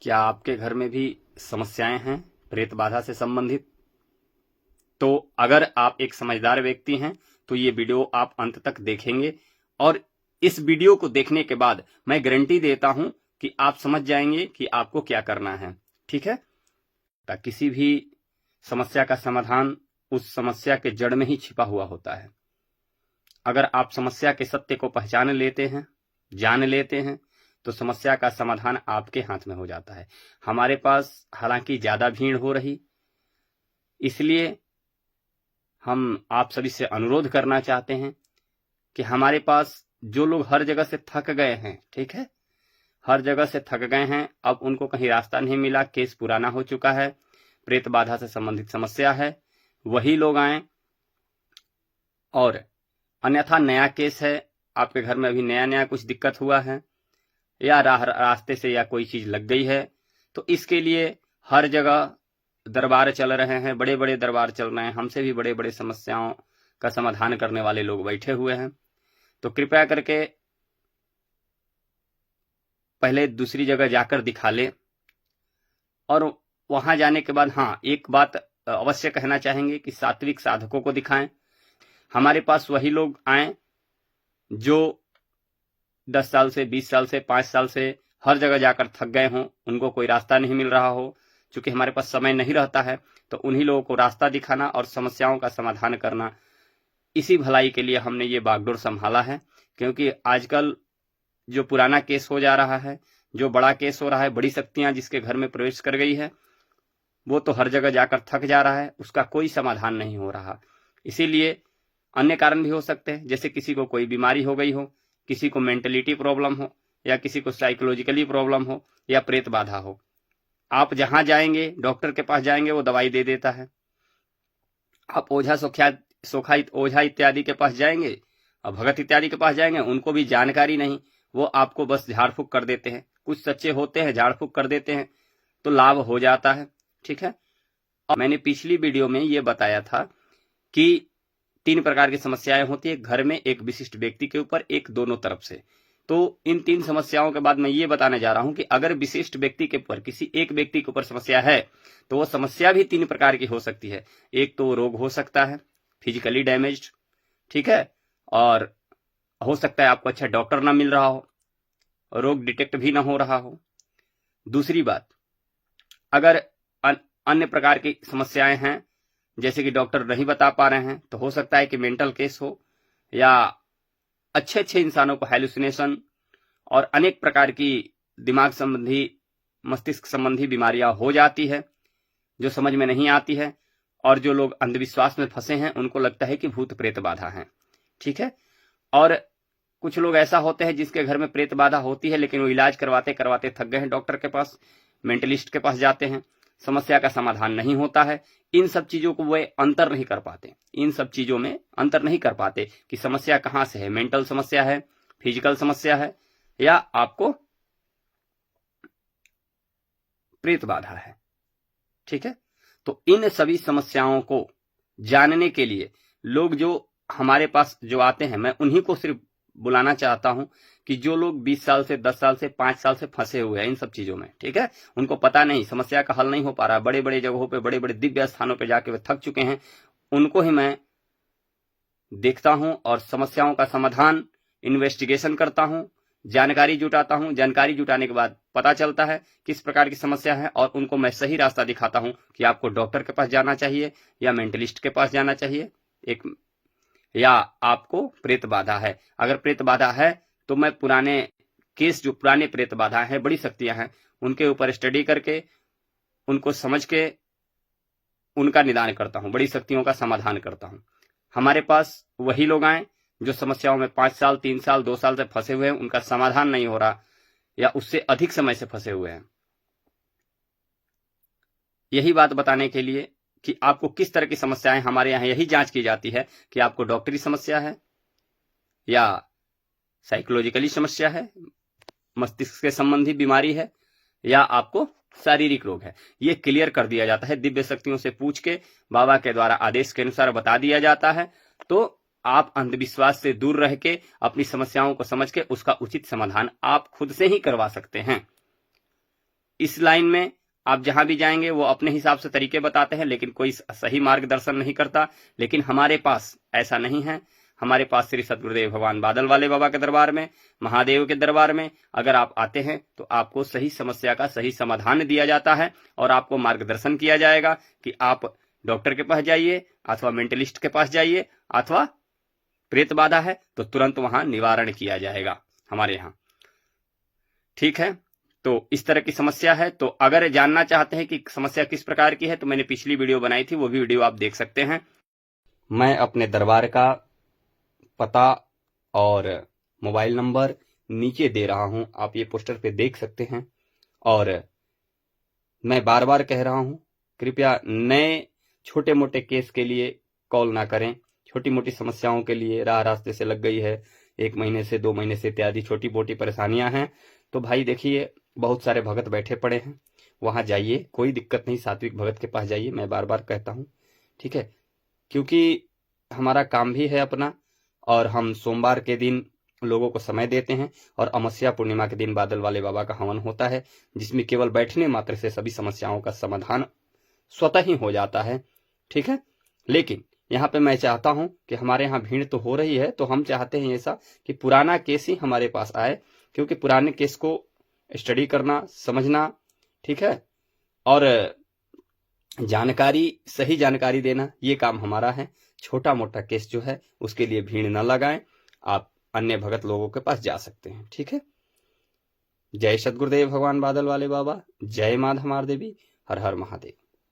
क्या आपके घर में भी समस्याएं हैं प्रेत बाधा से संबंधित? तो अगर आप एक समझदार व्यक्ति हैं तो ये वीडियो आप अंत तक देखेंगे और इस वीडियो को देखने के बाद मैं गारंटी देता हूं कि आप समझ जाएंगे कि आपको क्या करना है। ठीक है? किसी भी समस्या का समाधान उस समस्या के जड़ में ही छिपा हुआ होता है। अगर आप समस्या के सत्य को पहचान लेते हैं, जान लेते हैं, तो समस्या का समाधान आपके हाथ में हो जाता है। हमारे पास हालांकि ज्यादा भीड़ हो रही, इसलिए हम आप सभी से अनुरोध करना चाहते हैं कि हमारे पास जो लोग हर जगह से थक गए हैं, ठीक है, हर जगह से थक गए हैं, अब उनको कहीं रास्ता नहीं मिला, केस पुराना हो चुका है, प्रेत बाधा से संबंधित समस्या है, वही लोग आए। और अन्यथा नया केस है, आपके घर में अभी नया नया कुछ दिक्कत हुआ है या रास्ते से या कोई चीज लग गई है, तो इसके लिए हर जगह दरबार चल रहे हैं, बड़े बड़े दरबार चल रहे हैं, हमसे भी बड़े बड़े समस्याओं का समाधान करने वाले लोग बैठे हुए हैं। तो कृपया करके पहले दूसरी जगह जाकर दिखा ले, और वहां जाने के बाद हाँ, एक बात अवश्य कहना चाहेंगे कि सात्विक साधकों को दिखाएं। हमारे पास वही लोग आए जो 10 साल से, 20 साल से, 5 साल से हर जगह जाकर थक गए हों, उनको कोई रास्ता नहीं मिल रहा हो। चूंकि हमारे पास समय नहीं रहता है, तो उन्हीं लोगों को रास्ता दिखाना और समस्याओं का समाधान करना, इसी भलाई के लिए हमने ये बागडोर संभाला है। क्योंकि आजकल जो पुराना केस हो जा रहा है, जो बड़ा केस हो रहा है, बड़ी शक्तियां जिसके घर में प्रवेश कर गई है, वो तो हर जगह जाकर थक जा रहा है, उसका कोई समाधान नहीं हो रहा। इसीलिए अन्य कारण भी हो सकते हैं, जैसे किसी को कोई बीमारी हो गई हो, किसी को मेंटलिटी प्रॉब्लम हो, या किसी को साइकोलॉजिकली प्रॉब्लम हो, या प्रेत बाधा हो। आप जहां जाएंगे, डॉक्टर के पास जाएंगे, वो दवाई दे देता है। आप ओझा सोखा ओझा इत्यादि के पास जाएंगे और भगत इत्यादि के पास जाएंगे, उनको भी जानकारी नहीं, वो आपको बस झाड़ फूक कर देते हैं। कुछ सच्चे होते हैं, झाड़ फूक कर देते हैं, तो लाभ हो जाता है। ठीक है? और मैंने पिछली वीडियो में ये बताया था कि 3 प्रकार की समस्याएं होती है घर में, एक विशिष्ट व्यक्ति के ऊपर, एक दोनों तरफ से। तो इन 3 समस्याओं के बाद मैं ये बताने जा रहा हूं कि अगर विशिष्ट व्यक्ति के ऊपर, किसी एक व्यक्ति के ऊपर समस्या है, तो वो समस्या भी 3 प्रकार की हो सकती है। एक तो रोग हो सकता है, फिजिकली डैमेज्ड, ठीक है, और हो सकता है आपको अच्छा डॉक्टर ना मिल रहा हो, रोग डिटेक्ट भी ना हो रहा हो। दूसरी बात, अगर अन्य प्रकार की समस्याएं हैं, जैसे कि डॉक्टर नहीं बता पा रहे हैं, तो हो सकता है कि मेंटल केस हो, या अच्छे अच्छे इंसानों को हैलुसिनेशन और अनेक प्रकार की दिमाग संबंधी, मस्तिष्क संबंधी बीमारियां हो जाती है, जो समझ में नहीं आती है। और जो लोग अंधविश्वास में फंसे हैं, उनको लगता है कि भूत प्रेत बाधा है। ठीक है? और कुछ लोग ऐसा होते हैं जिसके घर में प्रेत बाधा होती है, लेकिन वो इलाज करवाते करवाते थक गए हैं, डॉक्टर के पास, मेंटलिस्ट के पास जाते हैं, समस्या का समाधान नहीं होता है। इन सब चीजों को वे अंतर नहीं कर पाते, इन सब चीजों में अंतर नहीं कर पाते कि समस्या कहां से है, मेंटल समस्या है, फिजिकल समस्या है, या आपको प्रेत बाधा है। ठीक है? तो इन सभी समस्याओं को जानने के लिए लोग जो हमारे पास जो आते हैं, मैं उन्हीं को सिर्फ बुलाना चाहता हूं कि जो लोग 20 साल से, 10 साल से, 5 साल से फंसे हुए हैं इन सब चीजों में, ठीक है, उनको पता नहीं, समस्या का हल नहीं हो पा रहा, बड़े बड़े जगहों पे, बड़े बड़े दिव्य स्थानों पे जाके वे थक चुके हैं, उनको ही मैं देखता हूं और समस्याओं का समाधान, इन्वेस्टिगेशन करता हूं, जानकारी जुटाता हूं। जानकारी जुटाने के बाद पता चलता है किस प्रकार की समस्या है, और उनको मैं सही रास्ता दिखाता हूं कि आपको डॉक्टर के पास जाना चाहिए, या मेंटलिस्ट के पास जाना चाहिए, या आपको प्रेत बाधा है। अगर प्रेत बाधा है तो मैं पुराने केस, जो पुराने प्रेत बाधा है, बड़ी शक्तियां हैं, उनके ऊपर स्टडी करके, उनको समझ के उनका निदान करता हूं, बड़ी शक्तियों का समाधान करता हूं। हमारे पास वही लोग आए जो समस्याओं में 5 साल, 3 साल, 2 साल से फंसे हुए हैं, उनका समाधान नहीं हो रहा, या उससे अधिक समय से फंसे हुए हैं। यही बात बताने के लिए कि आपको किस तरह की समस्याएं, हमारे यहाँ यही जांच की जाती है कि आपको डॉक्टरी समस्या है, या साइकोलॉजिकली समस्या है, मस्तिष्क के संबंधी बीमारी है, या आपको शारीरिक रोग है। ये क्लियर कर दिया जाता है, दिव्य शक्तियों से पूछ के, बाबा के द्वारा आदेश के अनुसार बता दिया जाता है। तो आप अंधविश्वास से दूर रह के अपनी समस्याओं को समझ के उसका उचित समाधान आप खुद से ही करवा सकते हैं। इस लाइन में आप जहां भी जाएंगे वो अपने हिसाब से तरीके बताते हैं, लेकिन कोई सही मार्गदर्शन नहीं करता। लेकिन हमारे पास ऐसा नहीं है। हमारे पास श्री सद्गुरुदेव भगवान बादल वाले बाबा के दरबार में, महादेव के दरबार में अगर आप आते हैं तो आपको सही समस्या का सही समाधान दिया जाता है और आपको मार्गदर्शन किया जाएगा कि आप डॉक्टर के पास जाइए अथवा मेंटलिस्ट के पास जाइए, अथवा प्रेत बाधा है तो तुरंत वहां निवारण किया जाएगा हमारे यहाँ। ठीक है, तो इस तरह की समस्या है। तो अगर जानना चाहते हैं कि समस्या किस प्रकार की है तो मैंने पिछली वीडियो बनाई थी, वो भी वीडियो आप देख सकते हैं। मैं अपने दरबार का पता और मोबाइल नंबर नीचे दे रहा हूं, आप ये पोस्टर पे देख सकते हैं। और मैं बार बार कह रहा हूं, कृपया नए छोटे मोटे केस के लिए कॉल ना करें। छोटी मोटी समस्याओं के लिए राह रास्ते से लग गई है, 1 महीने से 2 महीने से इत्यादि छोटी मोटी परेशानियां हैं, तो भाई देखिए बहुत सारे भगत बैठे पड़े हैं, वहां जाइए, कोई दिक्कत नहीं, सात्विक भगत के पास जाइए। मैं बार बार कहता हूं, ठीक है, क्योंकि हमारा काम भी है अपना, और हम सोमवार के दिन लोगों को समय देते हैं और अमावस्या पूर्णिमा के दिन बादल वाले बाबा का हवन होता है, जिसमें केवल बैठने मात्र से सभी समस्याओं का समाधान स्वतः ही हो जाता है। ठीक है, लेकिन यहाँ पे मैं चाहता हूं कि हमारे यहाँ भीड़ तो हो रही है, तो हम चाहते हैं ऐसा कि पुराना केस ही हमारे पास आए, क्योंकि पुराने केस को स्टडी करना, समझना, ठीक है, और जानकारी, सही जानकारी देना, ये काम हमारा है। छोटा मोटा केस जो है उसके लिए भीड़ न लगाएं, आप अन्य भगत लोगों के पास जा सकते हैं। ठीक है, जय सद्गुरुदेव भगवान बादल वाले बाबा, जय माँ धमार देवी, हर हर महादेव।